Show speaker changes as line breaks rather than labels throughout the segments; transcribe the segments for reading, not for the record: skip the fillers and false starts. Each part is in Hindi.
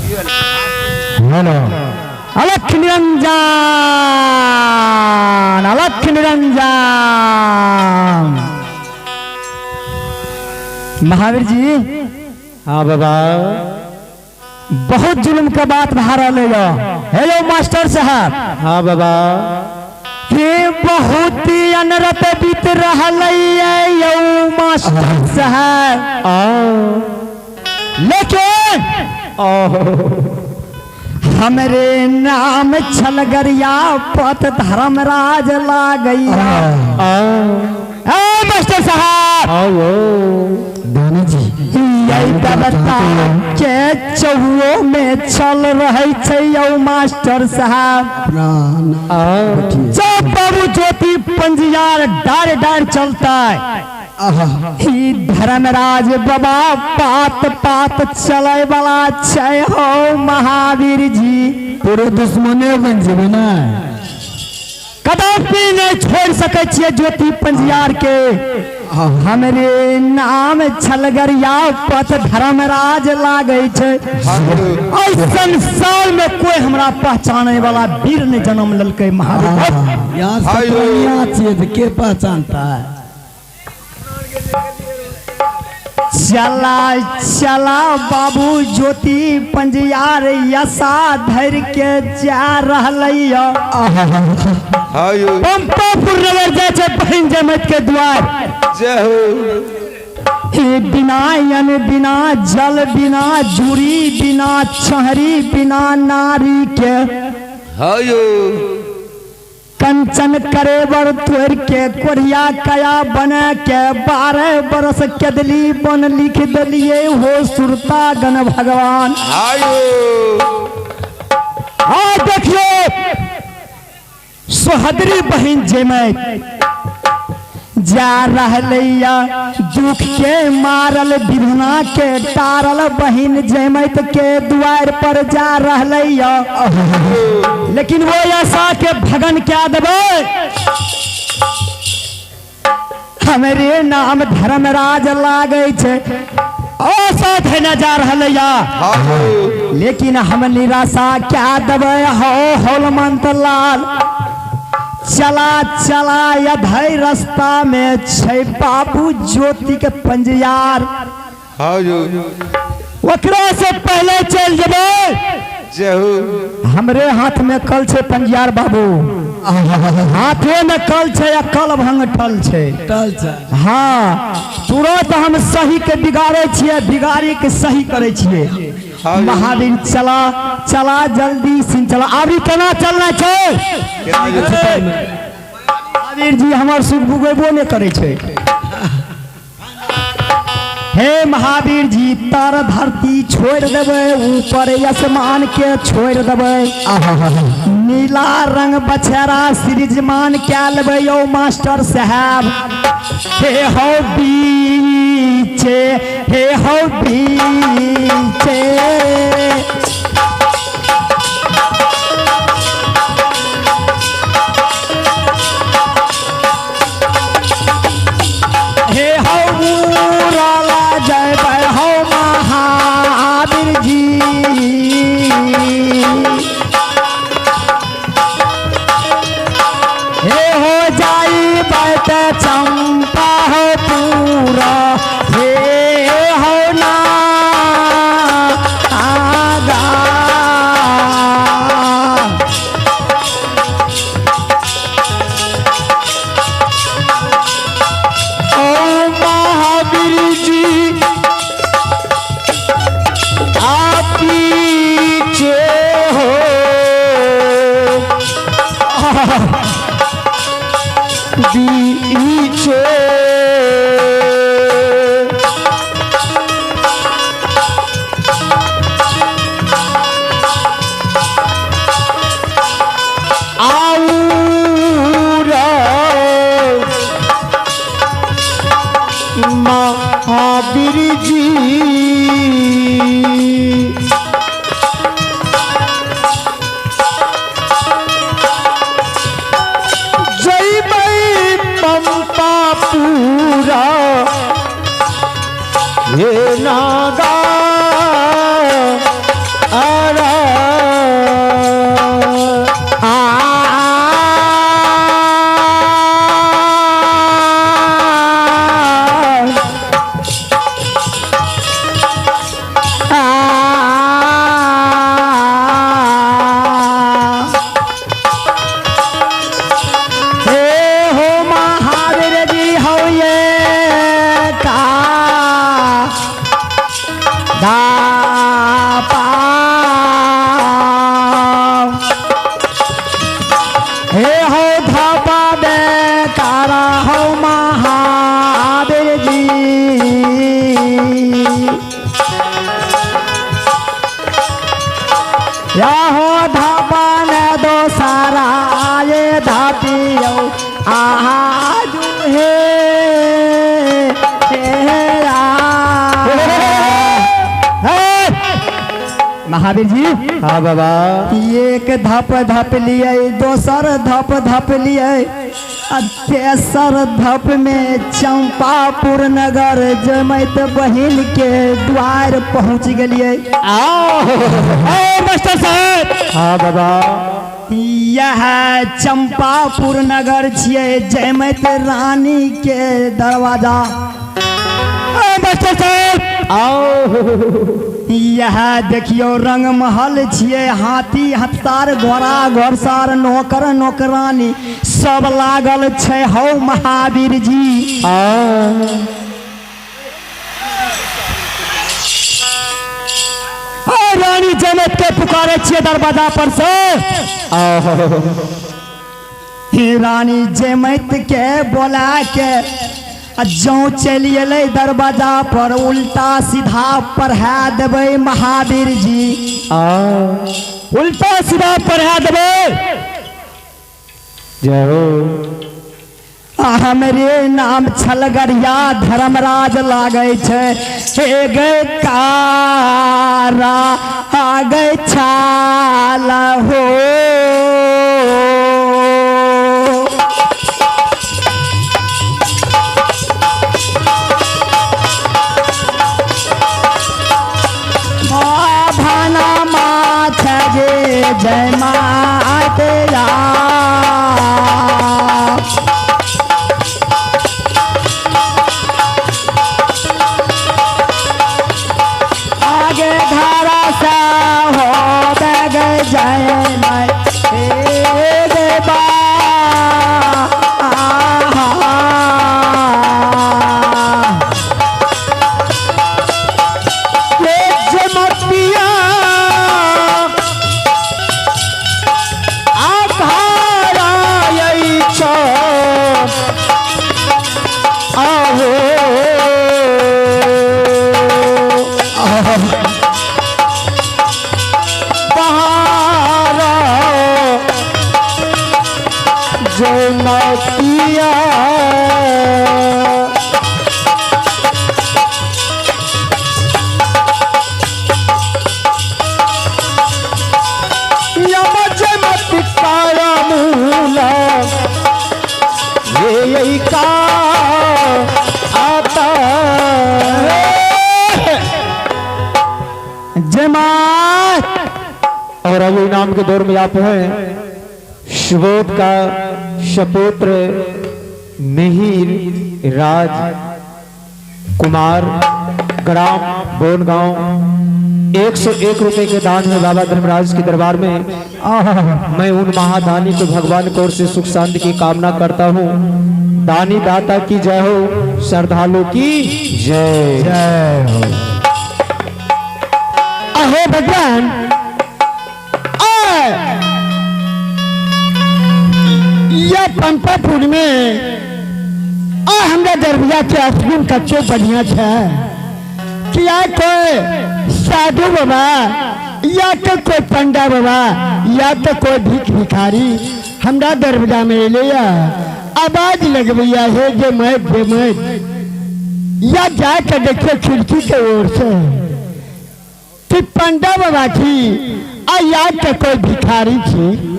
हेलो अलख निरंजन, अलख निरंजन। महावीर जी।
हाँ बाबा।
बहुत जुल्म का बात बहा रहे हो। हेलो मास्टर साहब।
हाँ बाबा।
के बहुत ही अनरत बीत रहा यो मास्टर साहब। लेकिन हमरे नाम छलगरिया पत धर्मराज ला गैया। मास्टर साहब
दानी जी
यही बता के चौहो में चल रहे थे यो मास्टर साहब। जब बाबू ज्योति पंजियार डार डार चलता है धर्मराज बाबा पात पात चले वाला छे हो महावीर जी।
पूरे दुश्मने बन जेबे ना।
कदापि नहीं छोड़ सके छिए ज्योति पंजियार के। हमरे नाम छलगरिया पथ धर्मराज लागे छे। ऐसन साल में कोई हमरा पहचाने वाला वीर ने जन्म ललके महावीर।
यहाँ से के पहचानता है।
चला चला बाबू ज्योति पंजियार यसा धर के जा रहलैया। पंपापुर नगर जाए छे बहन जमत के द्वार। बिना अन्न बिना जल बिना जुड़ी बिना छहरी बिना नारी के कंचन करे बर तोड़ के कोरिया कया बने के 12 बरस केदली बन लिख दिलिए हो सुरता गण भगवान। देखिए सोहदरी बहन जमैत जा रहलैया दुख के मारल विधना के टारल बहन जमैत के द्वार पर जा रहलैया। लेकिन वो ऐसा के भगन क्या देवे। हमरे नाम धर्मराज लागे छे साथ है न जा रहलैया। लेकिन हम निराशा क्या देवे हो होलमंत लाल। चला चला यधई रास्ता में छे बाबू ज्योति के पंजियार। ओकरा से पहले चल जेबे। हमरे हाथ में कल छे पंजियार बाबू। हाथे में कल छे या कल भंग टल छे। हाँ तुरंत हम सही के बिगाड़े छिए बिगाड़ी के सही करे छिए। महावीर चला चला जल्दी से चला। अभी केना चलना छे महावीर जी हमार सुख बुगेबो नहीं करे छे। हे महावीर जी तार धरती छोड़ देवे ऊपर आसमान के छोड़ देवे। नीला रंग बछेरा सृजमान क्या लेवे यो मास्टर साहब। हे हो बीचे हे हो बीचे हे हो राला जय जय हो महावीर जी। हे हो जाई बैठ चंपा हो पूरा। हे हो ना या हो धापन दो सारा ये धापियो आजू हे महावीर जी।
हाँ बाबा।
एक धप धप लिए, दोसर धप धप लिए, तेसर धप में चंपापुर नगर जमैत बहिन के द्वार पहुंच गलिए। मास्टर साहब।
हाँ बाबा।
यह चंपापुर नगर छिए, जमैत रानी के दरवाजा। मास्टर साहब
आओ।
यह देखियो रंग महल छिए, हाथी हथसार घोड़ा घोड़सार नौकर नौकरानी सब लागल छै हो महावीर जी। रानी जनक के पुकारे छिए दरवाजा पर से। रानी जमैत के बोला के जो चली अलै दरवाजा पर, उल्टा सीधा पढ़ा देबै महावीर जी। उल्टा सीधा पढ़ा देबै।
जय हो।
हमरे नाम छलगरिया धर्मराज लागे छै। हे गे कारा आगे छाल हो। जय मातेरा। आगे धारा सा हो दग जय माय बा।
और अभी इनाम के दौर में आप हैं सुबोध का सपुत्र मिहिर राज कुमार ग्राम बोनगांव 101 रुपए के दान में बाबा धर्मराज के दरबार में मैं उन महादानी को भगवान की ओर से सुख शांति की कामना करता हूँ। दानी दाता की जय हो, श्रद्धालु की जय
जय हो। अहे भगवान यह पंपापुर में हमरा दरवाजा के अश्विन कच्चो बढ़िया है। क्या कोई साधु बाबा या तो कोई पंडा बाबा या तो कोई भिख भिखारी हमरा दरवाजा में ले आवाज लगवैया है जे मत या जाकर देखिए खिड़की के ओर से कि पंडा बाबा थी आ या तो कोई भिखारी थी।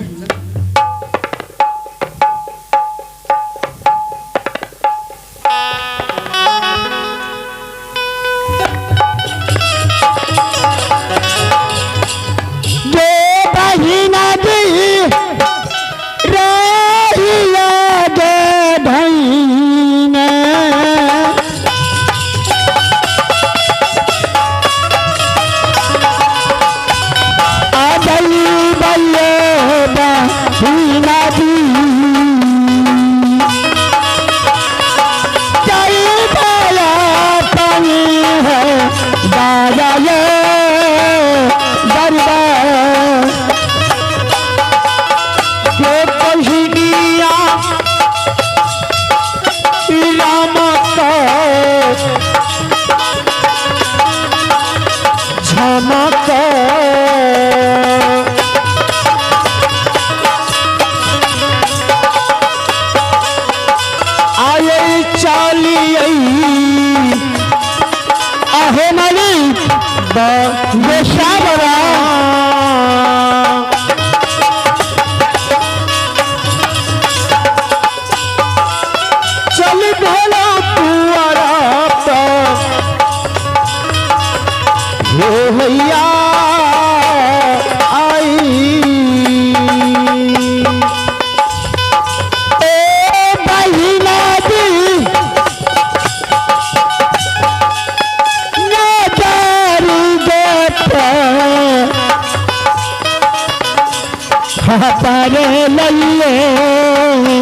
करे लइए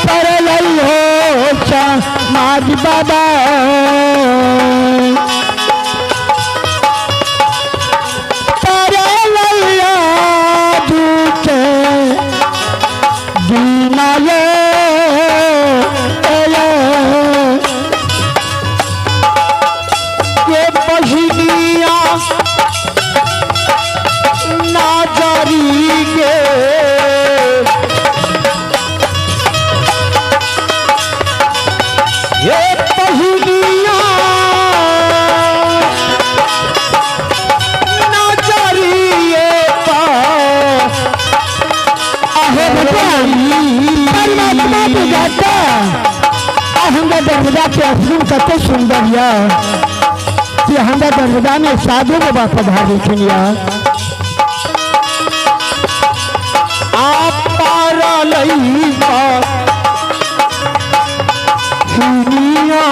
करे लइयो समाज बाबा करे लइया दूचे दीना ये बहिनिया ना जारी गे ये बहिनिया ना जारी ये आहे परमात्मा बुझाता हमरा दरवाजा के असली कते सुंदर या कि हमरा दरवाजा में साधु बाबा पधारे छनिया आप पारा लईबा दुनिया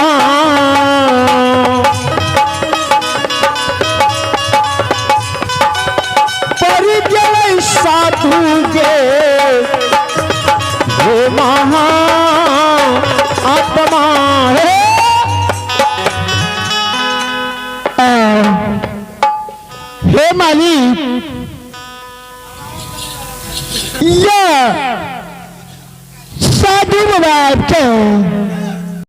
पर जय साधु के वो महा आत्मा है हे मालिक या साधु बाबा के